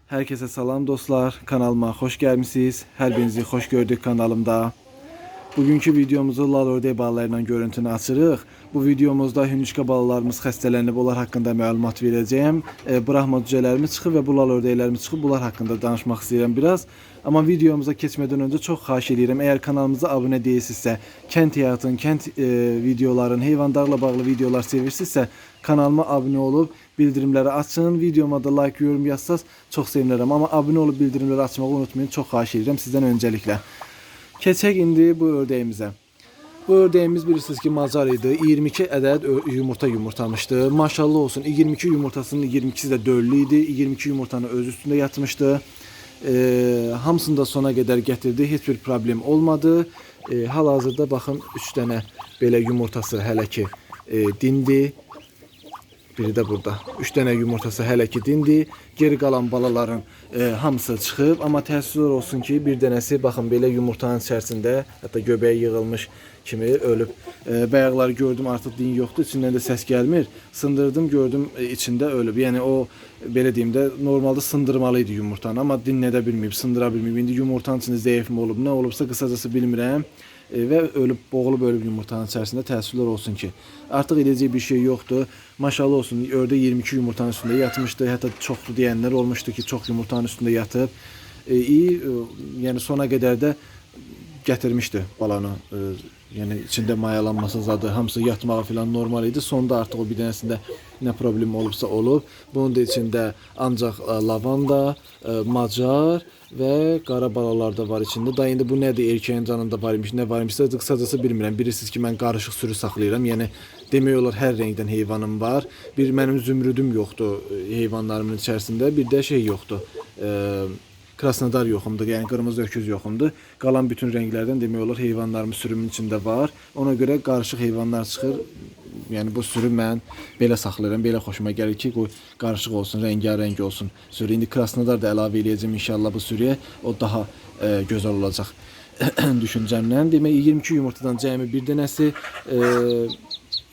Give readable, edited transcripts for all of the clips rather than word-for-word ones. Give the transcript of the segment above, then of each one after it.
Herkese salam dostlar. Kanalıma hoş gelmişsiniz. Her birinizi hoş gördük kanalımda. Bugünkü videomuzu lal ördək balalarıyla görüntünü açırıq. Bu videomuzda hündüşka balalarımız xəstələnib, onlar haqqında məlumat verəcəyəm. Brahma cücələrimiz çıxıb və bu lal ördəklərimiz çıxıb, bunlar haqqında danışmaq istəyirəm biraz. Amma videomuza keçmədən öncə çox xahiş edirəm. Əgər kanalımıza abunə deyilsinizsə, kənd həyatın, kənd videoların, heyvandarla bağlı videolar sevirsinizsə, kanalıma abunə olub bildirimləri açın. Videoma da like, yorum yazsaz çox sevinirəm. Amma abunə olub bildirimləri açmağı unutmayın. Çox xahiş edirəm sizdən öncəliklə. Keçək indi bu ördəyimizə. Bu ördəyimiz bilirsiniz ki macar idi. 22 ədəd yumurta yumurtamışdı. Maşallah olsun 22 yumurtasının 22'si də döllü idi. 22 yumurtanı öz üstündə yatmışdı. Hamısını da sona qədər gətirdi. Heç bir problem olmadı. Hal-hazırda baxın 3 dənə belə yumurtası hələ ki dindi. Biri də burada. 3 dənə yumurtası hələ ki dindi. Geri qalan balaların hamısı çıxıb. Amma təəssüflər olsun ki bir dənəsi baxın belə yumurtanın içərisində, hətta göbəyi yığılmış kimi ölüb. Bayaqları gördüm artıq din yoxdur. İçindən də səs gəlmir. Sındırdım gördüm içində ölüb. Yəni o belə deyim də normalda sındırmalı idi yumurtanı. Amma dinlədə bilməyib, sındıra bilməyib. İndi yumurtanın içində zəif mi olub, nə olubsa qısacası bilmirəm. Və ölüb, boğulub ölüb yumurtanın içərisində. Təəssüflər olsun ki artıq edəcək bir şey yoxdur. Maşallah olsun ördək 22 yumurtanın üstündə yatmışdı. Hətta çoxlu deyənlər olmuşdu ki çox yumurtanın üstündə yatıb. İyi, yəni sona qədər də gətirmişdi balanı. Yəni içində mayalanması zadı, hamısı yatmağı falan normal idi. Sonda artıq o bir dənəsində nə problem olubsa olub. Bunun da içində ancaq lavanda, macar və qara balalar da var içində. Da indi bu nədir? Erkəyin canında var imiş, nə var imişsə qısacası bilmirəm. Bilirsiniz ki mən qarışıq sürü saxlayıram. Yəni demək olar hər rəngdən heyvanım var. Bir mənim zümrüdüm yoxdur heyvanlarımın içərisində. Bir də şey yoxdur. Krasnodar yoxumdur, yəni qırmızı öküz yoxumdur. Qalan bütün rənglərdən demək olar heyvanlarımın sürümün içində var. Ona görə qarışıq heyvanlar çıxır. Yəni bu sürü mən belə saxlayıram, belə xoşuma gəlir ki, qoy qarışıq olsun, rəngarəng olsun sürü. İndi krasnodar da əlavə eləyəcəm inşallah bu sürüyə. O daha gözəl olacaq düşüncəmlə. Demək 22 yumurtadan cəmi bir dənəsi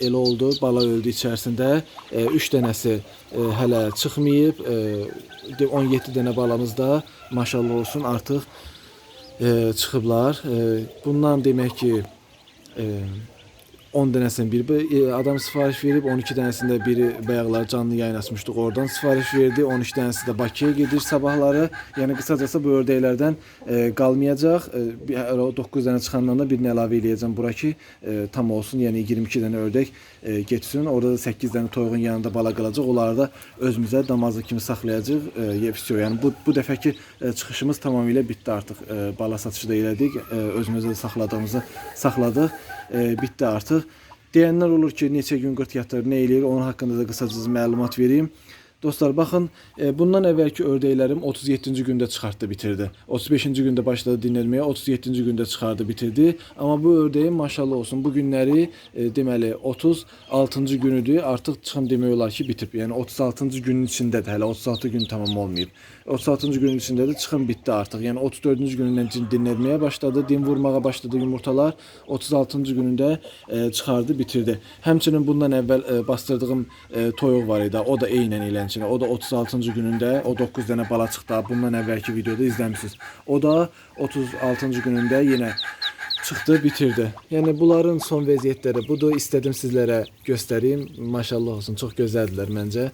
elə oldu, bala öldü içərisində. 3 dənəsi hələ çıxmayıb. 17 dənə balamız da maşallah olsun artıq çıxıblar. Bundan demək ki 10 dənəsinin biri adam sifariş verib, 12 dənəsində biri bayaqlar canlı yayın açmışdıq, oradan sifariş verdi. 13 dənəsi də Bakıya gedir sabahları. Yəni qısacası bu ördəklərdən qalmayacaq. 9 dənə çıxandan da birini əlavə eləyəcəm bura ki tam olsun. Yəni 22 dənə ördək getsin. Orada da 8 dənə toyuğun yanında bala qalacaq. Onları da özümüzə damazlı kimi saxlayacağıq. Yəni bu dəfəki çıxışımız tamamilə bitdi artıq. Bala satışı da elədik. Özümüzə də saxladığımızı saxladıq. Bitdi artıq. Deyənlər olur ki, neçə gün qırt yatır, nə eləyir, onun haqqında da qısacası məlumat vereyim. Dostlar baxın, bundan əvvəlki ördəklərim 37-ci gündə çıxartdı, bitirdi. 35-ci gündə başladı dinlənməyə, 37-ci gündə çıxardı, bitirdi. Amma bu ördəyin maşallah olsun bu günləri deməli 36-cı günüdür. Artıq çıxım demək olar ki bitib. Yəni 36-cı günün içindədir. Hələ 36 gün tamam olmayıb. 36-cı günün içindədir. Çıxım bitdi artıq. Yəni 34-cü günündən dinlənməyə başladı, din vurmağa başladı yumurtalar. 36-cı günündə çıxardı, bitirdi. Həmçinin bundan əvvəl bastırdığım toyuq var idi. O da eynən elənçi. O da 36-cı günündə o 9 dənə bala çıxdı. Bundan əvvəlki videoda izləmişsiniz. O da 36-cı günündə yenə çıxdı, bitirdi. Yəni bunların son vəziyyətləri budur. İstədim sizlərə göstəreyim. Maşallah olsun, çox gözəldirlər məncə.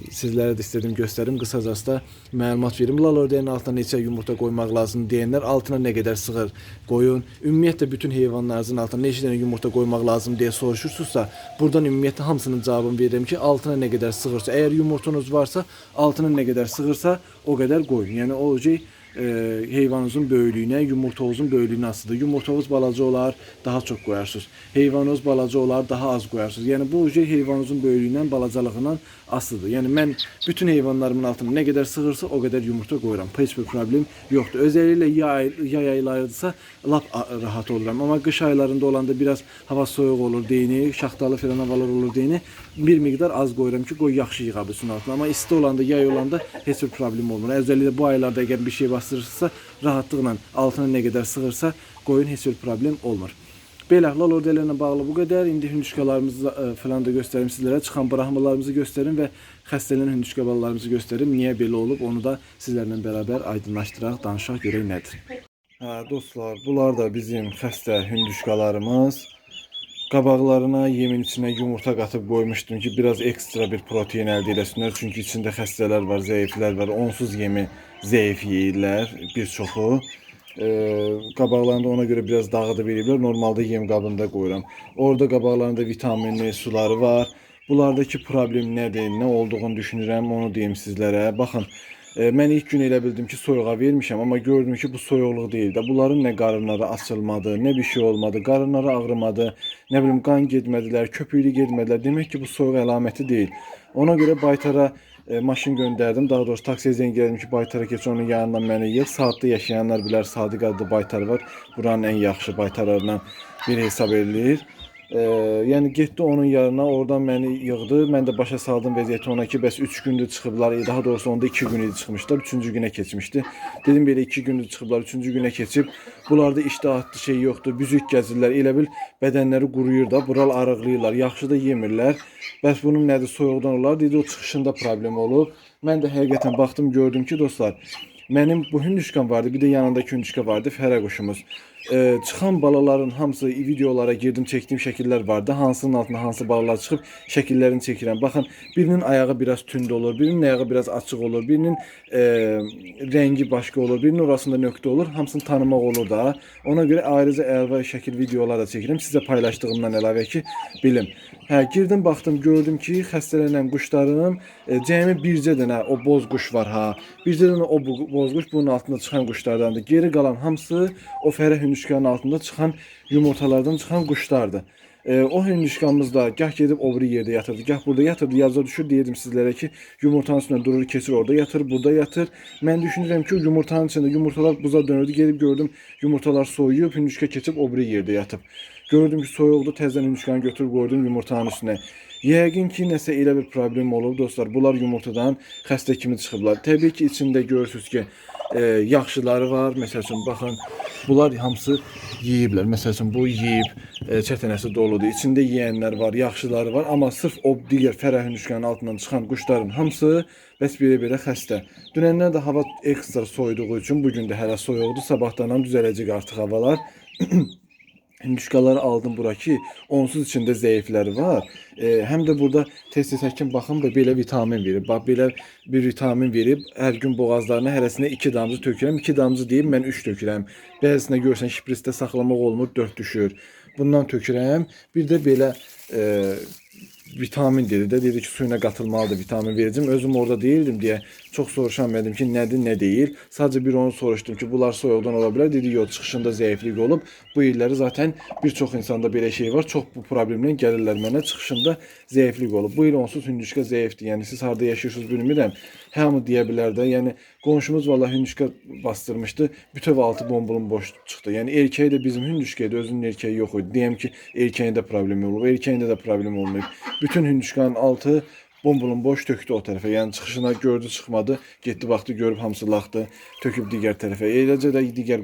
Sizlərə də istədim göstərim. Qısacası da məlumat verim. Lal ördəyin altına neçə yumurta qoymaq lazım deyənlər, altına nə qədər sığır qoyun. Ümumiyyətlə bütün heyvanlarınızın altına neçə dənə yumurta qoymaq lazım deyə soruşursunuzsa, buradan ümumiyyətlə hamısının cavabını verirəm ki, altına nə qədər sığırsa, əgər yumurtanız varsa, altına nə qədər sığırsa o qədər qoyun. Yəni o heyvanınızın böyüklüyünə, yumurtanızın böyüklüyünə asılıdır. Yumurtanız balaca olar, daha çox qoyarsınız. Heyvanınız balaca olar, daha az qoyarsınız. Yəni bu heyvanınızın böyüklüyündən, balacalığından asılıdır. Yəni mən bütün heyvanlarımın altına nə qədər sığırsa o qədər yumurta qoyuram. Heç bir problem yoxdur. Özəlliklə yay aylarıdırsa lap rahat oluram. Amma qış aylarında olanda biraz hava soyuq olur deyini, şaxtalı falan havalar olur deyini bir miqdar az qoyuram ki, qoy yaxşı yığa bilsin altına. Amma isti olanda, yay olanda heç bir problem olmur. Özəlliklə bu aylarda əgər bir şey bastırırsa rahatlıqla altına nə qədər sığırsa qoyun, heç bir problem olmur. Belə lal orderlərlə bağlı bu qədər. İndi hündüşkalarımızı falan da göstərim sizlərə. Çıxan buraxmalarımızı göstərim və xəstələnən hündüşka balalarımızı göstərim. Niyə belə olub onu da sizlərlə bərabər aydınlaşdıraq, danışaq, görək nədir. Dostlar, bunlar da bizim xəstə hündüşkalarımız. Qabaqlarına yemin içine yumurta qatıb qoymuşdum ki, biraz ekstra bir protein əldə eləsinlər. Çünki içində xəstələr var, zəiflər var. Onsuz yemi zəif yeyirlər bir çoxu. Qabaqlarında ona görə biraz dağıdıb eləyiblər. Normalda yem qabında qoyuram. Orada qabaqlarında vitaminli suları var. Bunlardakı problem nədir, nə olduğunu düşünürəm, onu deyim sizlərə. Baxın, mən ilk gün elə bildim ki, soyuğa vermişəm, amma gördüm ki, bu soyuqluq deyil də. Bunların nə qarınları açılmadı, nə bir şey olmadı, qarınları ağrımadı, nə bilim qan getmədilər, köpüklü getmədilər. Demək ki, bu soyuq əlaməti deyil. Ona görə baytara maşın göndərdim. Daha doğrusu taksiyə zəng elədim ki, baytara keç, onun yanından məni yığ. Saatda yaşayanlar bilər, Sadiq adlı baytar var. Buranın ən yaxşı baytarlarından biri hesab edilir. Yəni getdi onun yanına, oradan məni yığdı. Mən də başa saldım vəziyyəti ona ki, bəs 3 gündür çıxıblar. Daha doğrusu onda 2 gün idi çıxmışlar. 3-cü günə keçmişdi. Dedim belə 2 gündür çıxıblar, 3-cü günə keçib. Bunlarda iştahatlı şey yoxdur. Büzük gəzirlər. Elə bil bədənləri quruyur da, bural arıqlayırlar. Yaxşı da yemirlər. Bəs bunun nədir? Soyuqdan olar. Dedi o çıxışında problem olub. Mən də həqiqətən baxdım, gördüm ki, dostlar, mənim bu hündüşkam vardı, bir də yanındakı hündüşka vardı, fərə quşumuz. Çıxan balaların hamısı videolara girdim, çəkdiyim şəkillər vardı. Hansının altına hansı balalar çıxıb şəkillərini çəkirəm. Baxın, birinin ayağı biraz tünd olur, birinin ayağı biraz açıq olur, birinin rəngi başqa olur, birinin orasında nöqtə olur. Hamısını tanımaq olur da. Ona görə ayrıca əlavə şəkil videolar da çəkirəm. Sizə paylaşdığımdan əlavə ki, bilim. Girdim, baxdım, gördüm ki, xəstələnən quşlarım cəmi bircə dənə o boz quş var ha. Bircə dənə o boz quş bunun altında çıxan quşlardandır. Geri qalan hamısı o fərə hündüşkanın altında çıxan yumurtalardan çıxan quşlardır. O hündüşkanımız da gah gedib o biri yerdə yatırdı, gah burada yatırdı. Yazda düşür, deyirdim sizlərə ki, yumurtanın üstündə durur, keçir, orada yatır, burada yatır. Mən düşünürəm ki, o yumurtanın içində yumurtalar buza dönürdü. Gelib gördüm, yumurtalar soyuyub, hündüşka keçib o biri yerdə yatıb. Gördüm ki, soyuqdu, təzədən hündüşkanı götürüb qoydum yumurtanın üstünə. Yəqin ki, nəsə elə bir problem olub, dostlar. Bunlar yumurtadan xəstə kimi çıxıblar. Təbii ki, içində görürsünüz ki, yaxşıları var. Məsəl üçün, baxın, bunlar hamısı yeyiblər. Məsəl üçün, bu yeyib, çətənəsi doludur. İçində yeyənlər var, yaxşıları var. Amma sırf o digər fərə hündüşkanın altından çıxan quşların hamısı bəs belə xəstə. Dünəndən də hava ekstra soyuduğu üçün, bugün də hələ soyuqdur. Sabahdan düzələcək artıq havalar. Hündüşkaları aldım bura ki, onsuz içində zəifləri var. Həm də burada tez-tez həkim baxım da belə vitamin verib. Bax, belə bir vitamin verib. Hər gün boğazlarına hərəsinə 2 damcı tökürəm. 2 damcı deyib, mən 3 tökürəm. Bəzisinə görsən şprisdə saxlamaq olmur, 4 düşür. Bundan tökürəm. Bir də belə vitamin dedi ki, suyuna qatılmalıdır, vitamin verəcəm. Özüm orada değildim deyə çox soruşamadım ki, nədir, nə deyil. Sadəcə bir onu soruşdum ki, bunlar soyuqdan ola bilər. Dedi, yox, çıxışında zəiflik olub. Bu illəri zaten bir çox insanda belə şey var. Çox bu problemlə gəlirlər mənə, çıxışında zəiflik olub. Bu il onsuz hündüşka zəifdir. Yəni siz harda yaşayırsınız bilmirəm. Hamı deyə bilər də. Yəni qonşumuz vallahi hündüşka bastırmışdı. Bütöv altı bombulun boş çıxdı. Yəni erkəyi də bizim hündüşkəydi, özünün erkəyi yox idi. Deyəm ki, erkəyində problem olub, erkəyində də problem olmayıb. Bütün hündüşkanın altı bombulun boş tökdü o tərəfə. Yəni çıxışına gördü, çıxmadı. Getdi, baxdı, görüb hamısı laxdı, töküb digər tərəfə. Eləcə də digər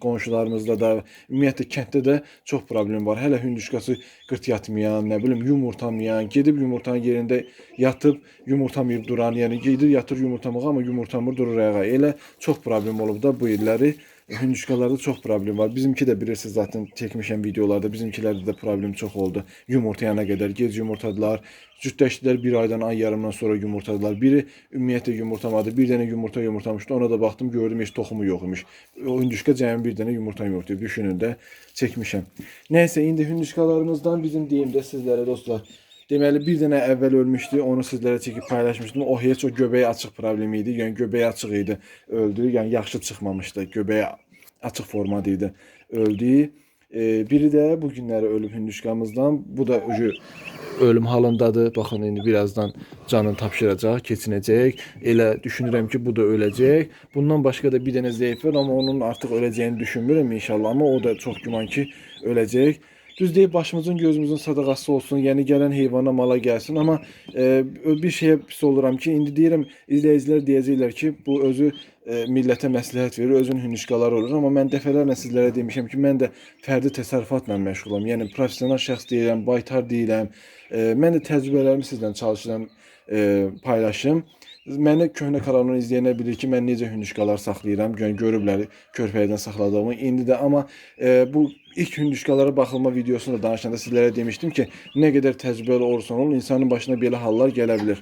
qonşularımızda da, ümumiyyətlə kənddə də çox problem var. Hələ hündüşkası qırt yatmayan, nə bilim, yumurtamayan, gedib yumurtanın yerində yatıb yumurtamayıb duran, yəni gedir, yatır yumurtamağa, amma yumurtamır, durur ayağa. Elə çox problem olub da bu illəri. Hündüşkalarda çox problem var. Bizimki də bilirsiniz zaten, çəkmişəm videolarda. Bizimkilərdə də problem çox oldu. Yumurtayana qədər gec yumurtadılar. Cütləşdilər, bir aydan, ay yarımdan sonra yumurtadılar. Biri ümumiyyətlə yumurtamadı. Bir dənə yumurta yumurtamışdı. Ona da baxdım, gördüm heç toxumu yox imiş. O hündüşka cəmi bir dənə yumurta yumurtayıb. Düşünün də, çəkmişəm. Nəysə, indi hündüşkalarımızdan bizim deyim də sizlərə dostlar. Deməli, bir dənə əvvəl ölmüşdü, onu sizlərə çəkib paylaşmışdım. O heç o göbəyi açıq problemi idi. Yəni göbəyi açıq idi, öldü. Yəni yaxşı çıxmamışdı. Göbəyi açıq formada idi, öldü. Biri də bu günləri ölüb hündüşkamızdan. Bu da ölüm halındadır. Baxın, indi birazdan canını tapşıracaq, keçinəcək. Elə düşünürəm ki, bu da öləcək. Bundan başqa da bir dənə zəif var, amma onun artıq öləcəyini düşünmürəm inşallah. Amma o da çox güman ki, öləcək. Düz deyib başımızın gözümüzün sadaqası olsun. Yəni gələn heyvana mala gəlsin. Amma bir şeyə pis oluram ki, indi deyirəm izləyicilər deyəcəklər ki, bu özü millətə məsləhət verir, özünün hünüşkaları olur. Amma mən dəfələrlə sizlərə demişəm ki, mən də fərdi təsərrüfatla məşğulam. Yəni professional şəxs deyirəm, baytar deyirəm. Mən də təcrübələrimi sizlə çalışıram paylaşım. Məni köhnə kanalımdan izləyənlər bilir ki, mən necə hündüşkalar saxlayıram. Yəni görüblər körpəydən saxladığımı. İndi də amma bu ilk hündüşkalara baxılma videosunda danışanda sizlərə demişdim ki, nə qədər təcrübəli olursan ol, insanın başına belə hallar gələ bilər.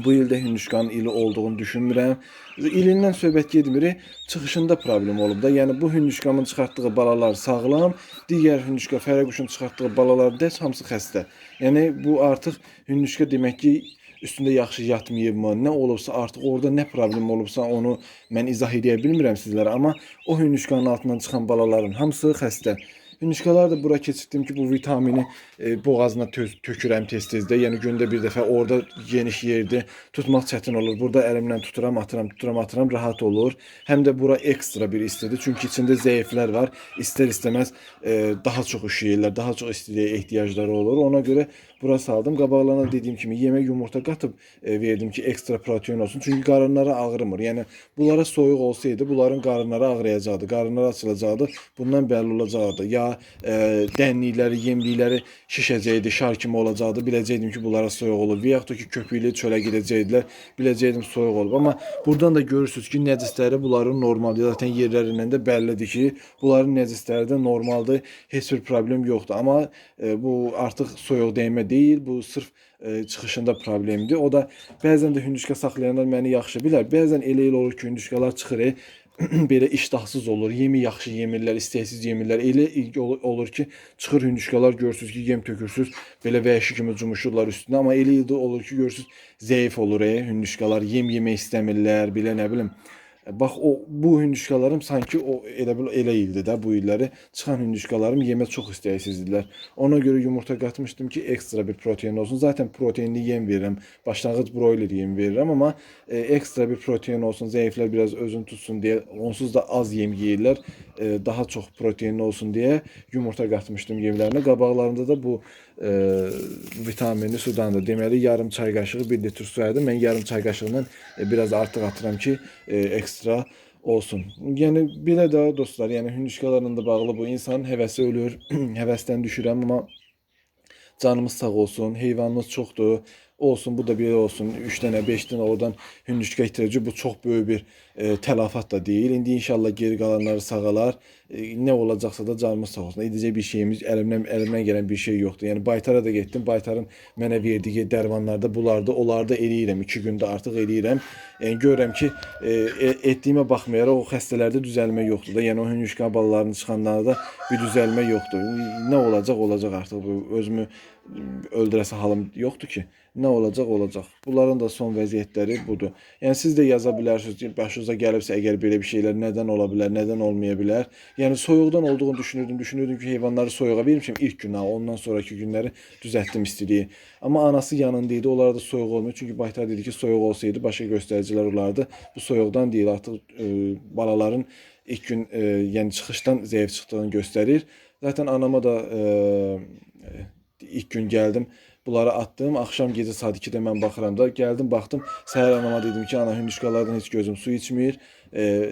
Bu ildə hündüşkanın ili olduğunu düşünmürəm. İlindən söhbət getmir, çıxışında problem olub da. Yəni bu hündüşkamın çıxartdığı balalar sağlam, digər hündüşka fərəquşun çıxartdığı balalar da hamısı xəstə. Yəni bu artıq hündüşka demək ki, üstündə yaxşı yatmayıbmı, nə olubsa artıq orada nə problem olubsa onu mən izah edə bilmirəm sizlərə, amma o hündüşkanın altından çıxan balaların hamısı xəstə. Hündüşkalar da bura keçirtdim ki, bu vitamini boğazına tökürəm tez-tezdə. Yəni gündə bir dəfə orada geniş yerdir, tutmaq çətin olur. Burada əlimlə tuturam, atıram, rahat olur. Həm də bura ekstra bir istidir. Çünki içində zəiflər var. İstər-istəməz daha çox üşüyürlər, daha çox istiliyə ehtiyacları olur. Ona görə bura saldım. Qabaqlarına dediyim kimi yemək yumurta qatıb verdim ki, ekstra protein olsun. Çünki qarınları ağrımır. Yəni bunlara soyuq olsaydı, bunların qarınları ağrıyacaqdı, qarınları açılacaqdı. Bundan bəlli olacaqdı. Ya dənlikləri, yemlikləri şişəcəkdi, şar kimi olacaqdı. Biləcəkdim ki, bunlara soyuq olur. Və yaxud da ki, köpüklü çölə gedəcəkdilər. Biləcəkdim soyuq olub. Amma buradan da görürsünüz ki, nəcisləri bunların normaldır. Zaten yerlərindən də bəllidir ki, bunların nəcisləri də normaldır. Heç bir problem yoxdur. Amma bu artıq soyuq dəymə deyil. Bu sırf çıxışında problemdir. O da bəzən də hündüşka saxlayanlar məni yaxşı bilər. Bəzən elə olur ki, hündüşkalar çıxır, belə iştahsız olur, yemi yaxşı yemirlər, istəksiz yemirlər. Elə olur ki, çıxır hündüşkalar, görürsünüz ki, yem tökürsüz, belə vəhşi kimi cumuşurlar üstünə. Amma elə ildə olur ki, görürsünüz, zəif olur hündüşkalar, yem yemək istəmirlər, belə nə bilim. Bax bu hündüşkalarım sanki elə ildi də bu illəri çıxan hündüşkalarım yemə çox istəksizdirlər. Ona görə yumurta qatmışdım ki, ekstra bir protein olsun. Zaten proteinli yem verirəm. Başlanğıc broiler yem verirəm, amma ekstra bir protein olsun, zəiflər biraz özünü tutsun deyə, onsuz da az yem yeyirlər. Daha çox proteinli olsun deyə yumurta qatmışdım yemlərinə. Qabaqlarında da bu vitaminli sudan da deməli yarım çay qaşığı 1 litr su ayırdım. Mən yarım çay qaşığından biraz artıq atıram ki, ekstra olsun. Yəni belə də dostlar, yəni hündüşkalarla da bağlı bu insanın həvəsi ölür, həvəsdən düşürəm, amma canımız sağ olsun, heyvanımız çoxdur. Olsun, bu da belə olsun. 3 dənə, 5 dənə oradan hündüşka itirəcək. Bu çox böyük bir tələfat da deyil. İndi inşallah geri qalanları sağalar. Nə olacaqsa da canımız sağ olsun. Edəcək bir şeyimiz, əlimdən gələn bir şey yoxdur. Yəni baytara da getdim. Baytarın mənə verdiyi dərmanlarda bunlarda, onlarda eləyirəm. 2 gündə artıq eləyirəm. Yəni görürəm ki, etdiyimə baxmayaraq o xəstələrdə düzəlmə yoxdur da. Yəni o hündüşka balalarının çıxanlarda bir düzəlmə yoxdur. Nə olacaq, olacaq artıq. Bu özümü öldürəsə halım yoxdur ki. Nə olacaq, olacaq. Bunların da son vəziyyətləri budur. Yəni siz də yaza bilərsiniz, başınıza gəlibsə əgər belə bir şeylər nədən ola bilər, nədən olmaya bilər. Yəni soyuqdan olduğunu düşünürdüm ki, heyvanları soyuğa vermişəm ilk gün, ondan sonraki günləri düzəltdim istiliyi. Amma anası yanında idi, onlar da soyuq olmuyor. Çünki baytar dedi ki, soyuq olsaydı başqa göstəricilər olardı. Bu soyuqdan deyil, artıq balaların ilk gün yəni çıxışdan zəif çıxdığını göstərir. Zaten anama da ilk gün gəldim. Bunları attım. Axşam gecə saat 2-də mən baxıram da. Gəldim, baxdım. Səhər anama dedim ki, ana hündüşkalardan heç gözüm su içmir.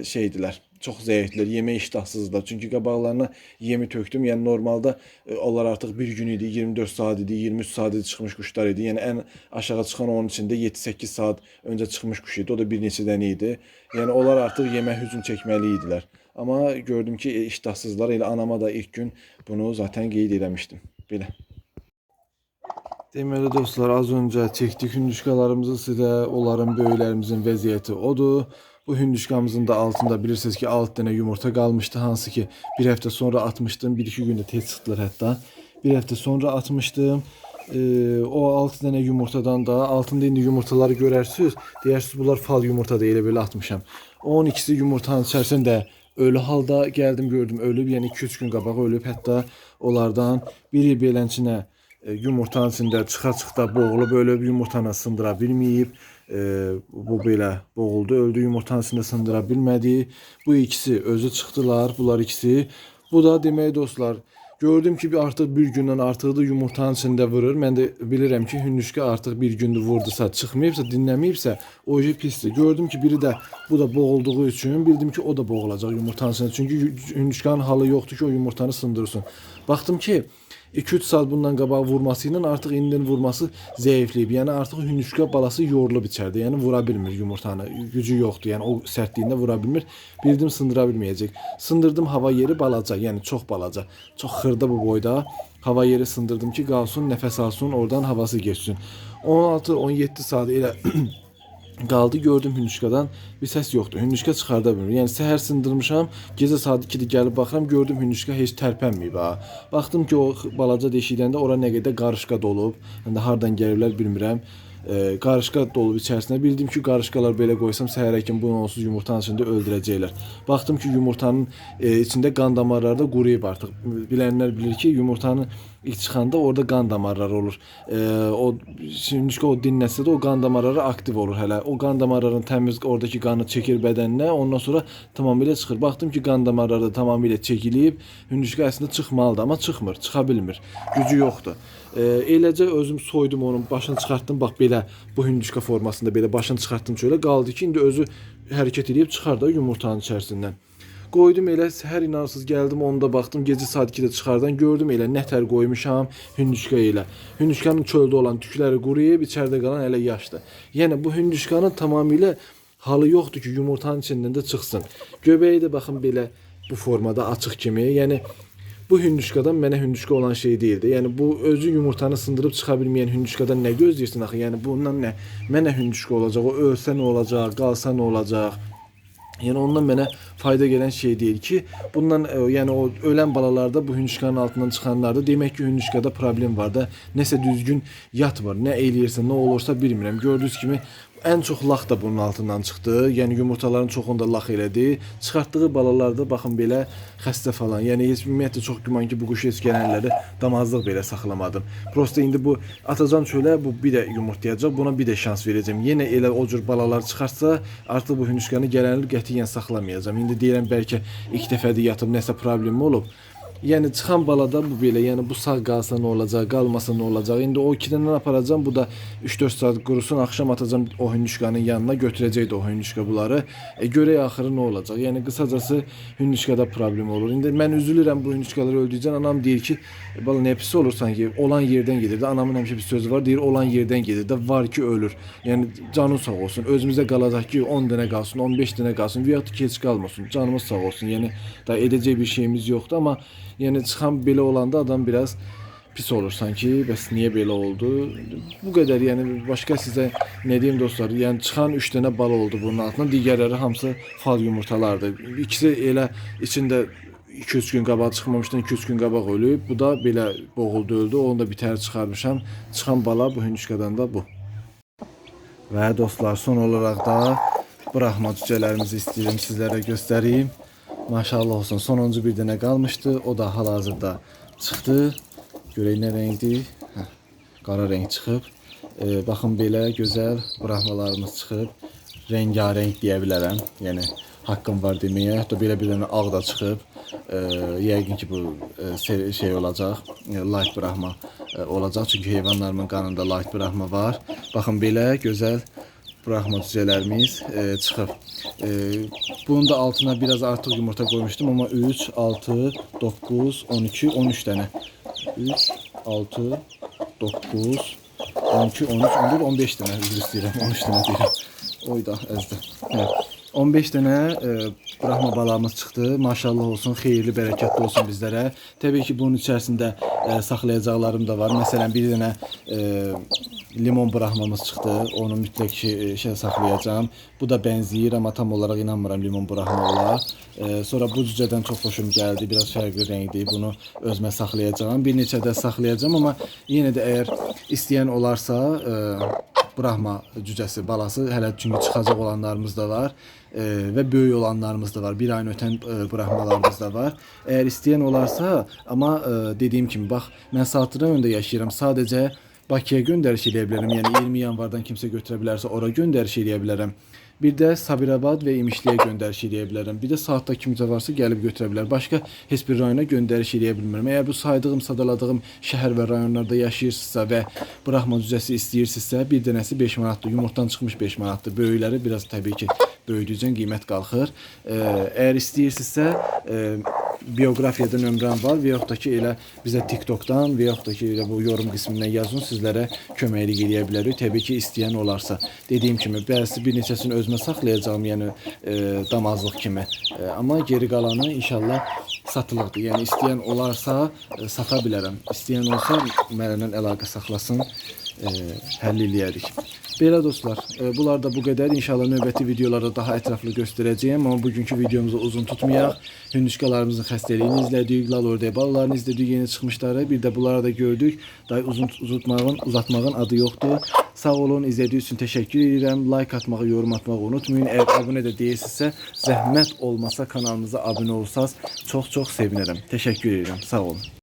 Şeydilər, çox zəifdilər, yemək iştahsızdılar. Çünki qabaqlarına yemi tökdüm. Yəni normalda onlar artıq bir gün idi, 24 saat idi, 23 saat idi çıxmış quşlar idi. Yəni ən aşağı çıxan onun içində 7-8 saat öncə çıxmış quş idi. O da bir neçə dənə idi. Yəni onlar artıq yemə hücum çəkməli idilər. Amma gördüm ki, iştahsızlar. Elə anama da ilk gün bunu zaten qeyd eləmişdim. Belə. Deməli dostlar, az öncə çəkdik hündüşkalarımızı sizə, onların böyüklərimizin vəziyyəti odur. Bu hündüşkamızın da altında bilirsiniz ki 6 dənə yumurta qalmışdı, hansı ki bir həftə sonra atmışdım, 1-2 gündə tez çıxdılar hətta. Bir həftə sonra atmışdım. O 6 dənə yumurtadan da altında indi yumurtaları görərsiniz. Deyirsiniz bunlar fal yumurta da elə belə atmışam. 12'si yumurtanın içərisində ölü halda gəldim gördüm, ölüb, yəni 2-3 gün qabaq ölüb, hətta onlardan biri belənçinə yumurtanın içində çıxa-çıxa boğulub ölüb, yumurtanı sındıra bilməyib. Bu belə boğuldu, öldü, yumurtanın içində sındıra bilmədi. Bu ikisi özü çıxdılar, bunlar ikisi. Bu da demək dostlar, Gördüm ki artıq bir gündən artıqdır yumurtanın içində vurur. Mən də bilirəm ki, hündüşka artıq bir gündür vurdusa, çıxmayıbsa, dinləməyibsə, o işi pisdir. Gördüm ki, biri də bu da boğulduğu üçün bildim ki, o da boğulacaq yumurtanın içində. Çünki hündüşkanın halı yoxdur ki, o yumurtanı sındırsın. Baxdım ki, 2-3 saat bundan qabaq vurması ilə artıq indidən vurması zəifləyib. Yəni artıq hündüşka balası yorulub içəridə. Yəni vura bilmir yumurtanı. Gücü yoxdur. Yəni o sərtliyində vura bilmir. Bildim sındıra bilməyəcək. Sındırdım, hava yeri balaca, yəni çox balaca. Çox xırda bu boyda. Hava yeri sındırdım ki, qalsın, nəfəs alsın, oradan havası geçsin. 16-17 saat elə qaldı, gördüm hündüşkadan bir səs yoxdur. Hündüşka çıxarda bilmir. Yəni səhər sındırmışam, gecə saat 2-də gəlib baxıram, gördüm hündüşka heç tərpənməyib ha. Baxdım ki, o balaca deşikdən də ora nə qədər qarışqa dolub. Həm də hardan gəliblər bilmirəm. Qarışqa dolub içərisində. Bildim ki, qarışqalar belə qoysam səhərəkən bunu onsuz yumurtanın içində öldürəcəklər. Baxdım ki, yumurtanın içində qan damarları da quruyub artıq. Bilənlər bilir ki, yumurtanın ilk çıxanda orada qan damarları olur. Şimdi o dinləsə də o qan damarları aktiv olur hələ. O qan damarlarının təmiz oradakı qanı çəkir bədəninə, ondan sonra tamamilə çıxır. Baxdım ki, qan damarları da tamamilə çəkilib. Hündüşka əslində çıxmalıdır, amma çıxmır, çıxa bilmir. Gücü yoxdur. Eləcə özüm soydum onun, başını çıxartdım. Bax belə bu hündüşka formasında belə başını çıxartdım çölə. Qaldı ki, indi özü hərəkət edib çıxar da yumurtanın içərisindən. Qoydum elə, səhər inansız gəldim, onda baxdım, gecə saat 2-də çıxardan gördüm elə nətər qoymuşam hündüşka ilə. Hündüşkanın çöldə olan tükləri quruyub, içəridə qalan elə yaşdır. Yəni bu hündüşkanın tamamilə halı yoxdur ki, yumurtanın içindən də çıxsın. Göbəyi də baxın belə bu formada açıq kimi. Yəni bu hündüşkadan mənə hündüşka olan şey deyildi. Yəni bu özü yumurtanı sındırıb çıxa bilməyən hündüşkadan nə gözləyirsən axı? Yəni bundan nə mənə hündüşka olacaq, o ölsə nə olacaq, qalsa nə olacaq? Yəni ondan mənə fayda gələn şey deyil ki, bundan yəni o ölən balalarda bu hündüşkanın altından çıxanlarda demək ki, hündüşkada problem var da, nəsə düzgün yatmır, nə eləyirsə, nə olursa bilmirəm. Gördüyünüz kimi ən çox lax da bunun altından çıxdı. Yəni yumurtaların çoxunu da lax elədi. Çıxartdığı balalarda baxın belə xəstə falan. Yəni heç ümumiyyətlə çox güman ki, bu quş heç gələnləri damazlıq belə saxlamadım. Prosta indi bu atacağım çölə, bu bir də yumurtlayacaq. Buna bir də şans verəcəm. Yenə elə o cür balalar çıxarsa, artıq bu hündüşkanı gələnlər qətiyyən saxlamayacağam. İndi deyirəm bəlkə ilk dəfədə yatıb nəsə problemi olub. Yəni çıxan balada bu belə, yəni bu sağ qalsa nə olacaq, qalmasa nə olacaq? İndi o 2-dən aparacağam, bu da 3-4 saat qurusun, axşam atacağam o hündüşkanın yanına, götürəcək də o hündüşka bunları. Görək axırı nə olacaq? Yəni qısacası hündüşkada problem olur. İndi mən üzülürəm bu hündüşkaları öldürəcən. Anam deyir ki, bala nə pis olursan ki, olan yerdən gedir də. Anamın həmişə bir sözü var, deyir olan yerdən gedir də, var ki ölür. Yəni canın sağ olsun. Özümüzdə qalacaq ki 10 dənə qalsın, 15 dənə qalsın, və ya da ki heç qalmasın. Canımız sağ olsun. Yəni da edəcək bir şeyimiz yoxdur, amma yəni çıxan belə olanda adam biraz pis olur sanki. Bəs niyə belə oldu? Bu qədər, yəni başqa sizə nə deyim dostlar? Yəni çıxan 3 dənə bal oldu bunun altından. Digərləri hamısı fal yumurtalardır. İkisi elə içində 2-3 gün qabaq çıxmamışdan 2-3 gün qabaq ölüb. Bu da belə boğuldu, öldü. Onu da bitər çıxarmışam. Çıxan bala bu hündüşkadan da bu. Və dostlar, son olaraq da buraxma cücələrimizi istəyirəm sizlərə göstəreyim. Maşallah olsun, sonuncu bir dənə qalmışdı. O da hal-hazırda çıxdı. Görək nə rəngdir. Qara rəng çıxıb. Baxın belə gözəl buraxmalarımız çıxıb. Rəngarəng deyə bilərəm. Yəni haqqım var deməyə. Hətta belə bir dənə ağ da çıxıb. Yəqin ki bu şey olacaq. Light buraxma olacaq. Çünki heyvanlarımın qanında light buraxma var. Baxın belə gözəl buraxma cücələrimiz çıxıb. Bunun da altına biraz artıq yumurta qoymuşdum, amma 3, 6, 9, 12, 13 dənə. 3, 6, 9, 12, 13, 14, 15 dənə üzr istəyirəm. 13 dənə deyirəm. Oy da əzdə. 15 dənə buraxma balamız çıxdı. Maşallah olsun, xeyirli, bərəkətli olsun bizlərə. Təbii ki, bunun içərisində saxlayacaqlarım da var. Məsələn, bir dənə limon buraxmamız çıxdı. Onu mütləq şey saxlayacağam. Bu da bənzəyir, amma tam olaraq inanmıram limon buraxma olar. Sonra bu cücədən çox xoşum gəldi. Biraz fərqli rəngdir. Bunu özümə saxlayacağam. Bir neçə də saxlayacağam, amma yenə də əgər istəyən olarsa buraxma cücəsi, balası hələ çünki çıxacaq olanlarımız da var və böyük olanlarımız da var. Bir ayın ötən buraxmalarımız da var. Əgər istəyən olarsa, amma dediyim kimi, bax, mən saatlar önündə yaşayıram. Sadəcə Bakıya göndəriş eləyə bilərəm. Yəni 20 yanvardan kimsə götürə bilərsə ora göndəriş eləyə bilərəm. Bir də Sabirabad və İmişliyə göndəriş edə bilərəm. Bir də saatda kimsə varsa gəlib götürə bilər. Başqa heç bir rayona göndəriş edə bilmirəm. Əgər bu saydığım, sadaladığım şəhər və rayonlarda yaşayırsınızsa və buraxma cüzəsi istəyirsinizsə, bir dənəsi 5 manatdır. Yumurtadan çıxmış 5 manatdır. Böyükləri biraz təbii ki, böyüdükcə qiymət qalxır. Əgər istəyirsinizsə, bioqrafiyada nömrəm var və yaxud da ki, elə bizə TikTokdan və yaxud da ki, elə bu yorum qismindən yazın, sizlərə köməklik edə bilərik. Təbii ki, istəyən olarsa. Dediyim kimi, bəzi bir neçəsini özümə saxlayacağım, yəni damazlıq kimi. Amma geri qalanı inşallah satılıqdır. Yəni istəyən olarsa sata bilərəm. İstəyən olsa mənimlə əlaqə saxlasın, həll eləyərik. Belə dostlar, bunlar da bu qədər. İnşallah növbəti videolarda daha ətraflı göstərəcəyəm. Amma bugünkü videomuzu uzun tutmayaq. Hündüşkalarımızın xəstəliyini izlədik, lal ördək balalarını izlədik, yeni çıxmışları. Bir də bunları da gördük. Daha uzatmağın adı yoxdur. Sağ olun, izlədiyiniz üçün təşəkkür edirəm. Like atmağı, yorum atmağı unutmayın. Əgər abunə də deyilsinizsə, zəhmət olmasa kanalımıza abunə olsanız çox-çox sevinirəm. Təşəkkür edirəm. Sağ olun.